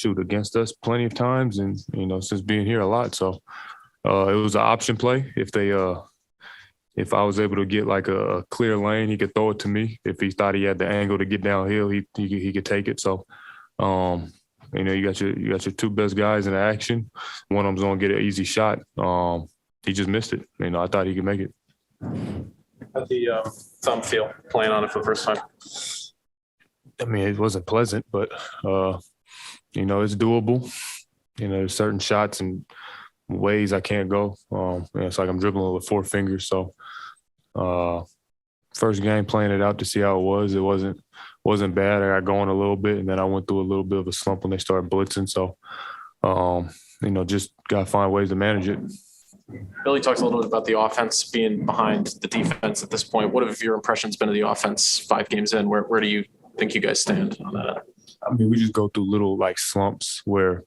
shoot against us plenty of times, and since being here a lot. So it was an option play. If I was able to get like a clear lane, he could throw it to me. If he thought he had the angle to get downhill, he could take it. So, you got your two best guys in action. One of them's gonna get an easy shot. He just missed it. I thought he could make it. How'd the thumb feel playing on it for the first time? I mean, it wasn't pleasant, but it's doable. There's certain shots and ways I can't go. It's like I'm dribbling with four fingers. So first game playing it out to see how it was. It wasn't bad. I got going a little bit, and then I went through a little bit of a slump when they started blitzing. So just got to find ways to manage it. Billy talks a little bit about the offense being behind the defense at this point. What have your impressions been of the offense 5 games in? Where do you think you guys stand on that? I mean, we just go through little like slumps where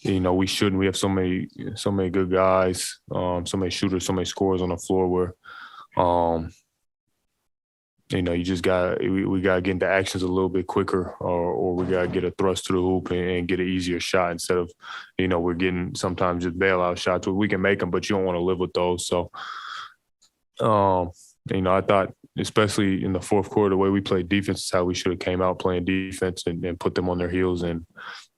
we shouldn't. We have so many good guys, so many shooters, so many scorers on the floor where, you just we got to get into actions a little bit quicker, or we got to get a thrust to the hoop and get an easier shot instead of, we're getting sometimes just bailout shots where we can make them, but you don't want to live with those. So, I thought, especially in the fourth quarter, the way we played defense is how we should have came out playing defense and put them on their heels. And,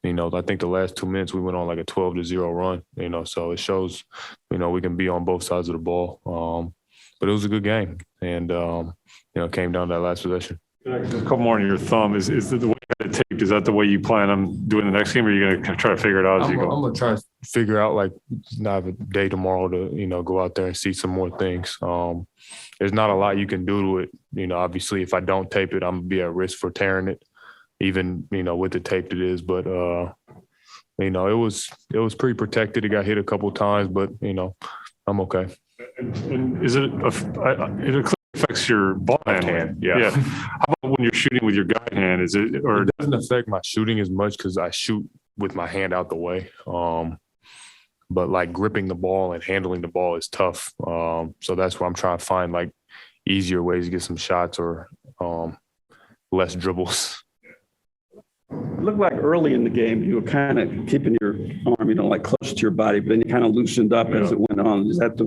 I think the last 2 minutes we went on like a 12-0 run, so it shows, we can be on both sides of the ball. But it was a good game. And, it came down to that last possession. A couple more on your thumb. Is the way you got it taped, is that the way you plan on doing the next game, or are you going to try to figure it out as you go? I'm going to try to figure out, like, I have a day tomorrow to, go out there and see some more things. There's not a lot you can do to it. Obviously, if I don't tape it, I'm going to be at risk for tearing it, even, with the tape it is. But, it was pretty protected. It got hit a couple of times, but, I'm okay. And is it clearly affects your ball hand? Yeah. How about when you're shooting with your guide hand? It doesn't affect my shooting as much because I shoot with my hand out the way. But like gripping the ball and handling the ball is tough. So that's where I'm trying to find like easier ways to get some shots or less dribbles. It looked like early in the game you were kind of keeping your arm, like close to your body, but then you kind of loosened up as it went on. Is that the?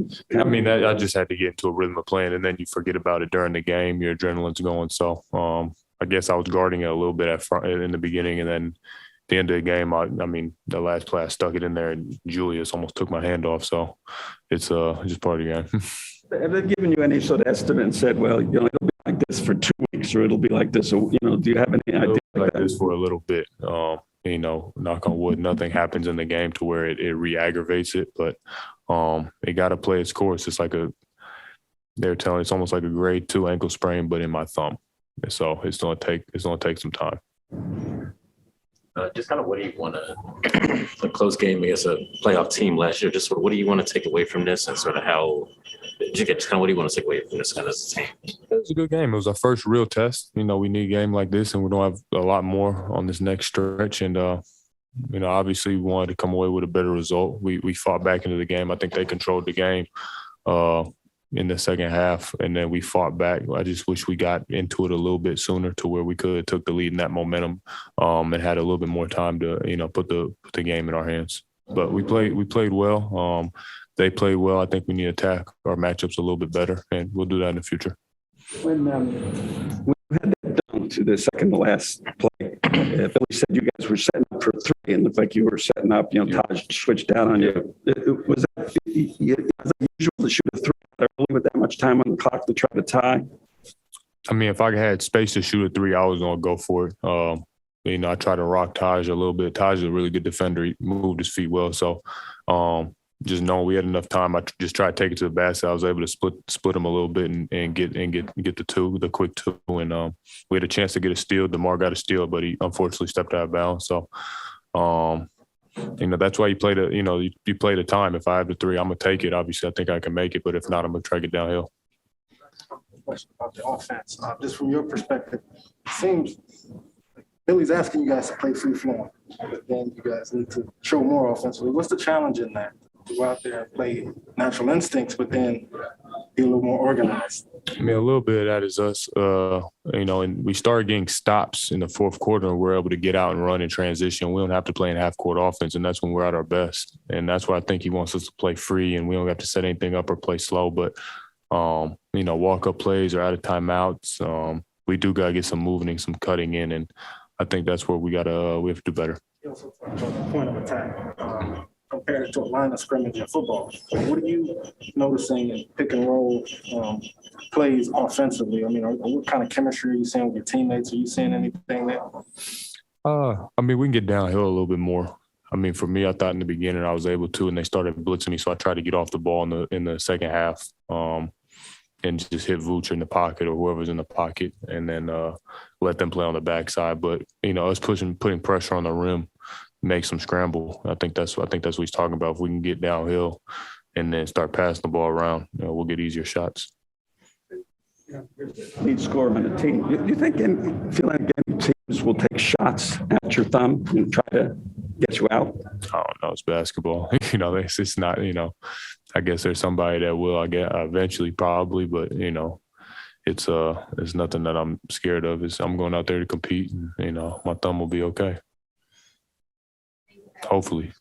I just had to get into a rhythm of playing, and then you forget about it during the game. Your adrenaline's going. So I guess I was guarding it a little bit in the beginning, and then at the end of the game, the last play I stuck it in there, and Julius almost took my hand off. So it's just part of the game. Have they given you any sort of estimate and said, well, it'll be like this for 2 weeks, or it'll be like this? So, do you have any idea? Like this for a little bit. Knock on wood, nothing happens in the game to where it re-aggravates it. But it got to play its course. It's like they're telling it's almost like a grade 2 ankle sprain, but in my thumb. And so it's gonna take some time. Just kind of what do you want to a close game against a playoff team last year? Just sort of what do you want to take away from this, and sort of how just kind of what do you want to take away from this kind of team? It was a good game. It was our first real test. We need a game like this, and we don't have a lot more on this next stretch. And obviously we wanted to come away with a better result. We fought back into the game. I think they controlled the game in the second half, and then we fought back. I just wish we got into it a little bit sooner to where we could have took the lead in that momentum and had a little bit more time to put the game in our hands. But we played well. They played well. I think we need to attack our matchups a little bit better, and we'll do that in the future. When you had that dunk to the second to last play, Billy said you guys were setting up for 3, and it looked like you were setting up. Taj switched down on you. Was that usual to shoot a 3 early with that much time on the clock to try to tie? I mean, if I had space to shoot a 3, I was going to go for it. I tried to rock Taj a little bit. Taj is a really good defender. He moved his feet well. So just knowing we had enough time, I just tried to take it to the basket. I was able to split him a little bit and get the quick 2. And we had a chance to get a steal. DeMar got a steal, but he unfortunately stepped out of bounds. So, that's why you play you play the time. If I have the 3, I'm going to take it. Obviously, I think I can make it, but if not, I'm going to try to get downhill. Question about the offense. Just from your perspective, it seems like Billy's asking you guys to play free flowing, but then you guys need to show more offensively. What's the challenge in that? To go out there and play natural instincts, but then be a little more organized. I mean, a little bit of that is us, and we started getting stops in the fourth quarter and we're able to get out and run in transition. We don't have to play in half-court offense, and that's when we're at our best. And that's why I think he wants us to play free and we don't have to set anything up or play slow. But, walk-up plays or out of timeouts, we do got to get some moving, some cutting in, and I think that's where we have to do better. You also talked about the point of attack. Compared it to a line of scrimmage in football. What are you noticing in pick and roll plays offensively? I mean, what kind of chemistry are you seeing with your teammates? Are you seeing anything there? We can get downhill a little bit more. I mean, for me, I thought in the beginning I was able to, and they started blitzing me, so I tried to get off the ball in the second half and just hit Vooch in the pocket or whoever's in the pocket, and then let them play on the backside. But us putting pressure on the rim, make some scramble. I think that's what he's talking about. If we can get downhill and then start passing the ball around, we'll get easier shots. Lead scorer on the team. Do you think feel like any teams will take shots at your thumb and try to get you out? I don't know. It's basketball. It's not. I guess there's somebody that will. I guess eventually, probably, but it's nothing that I'm scared of. I'm going out there to compete, and my thumb will be okay. Hopefully.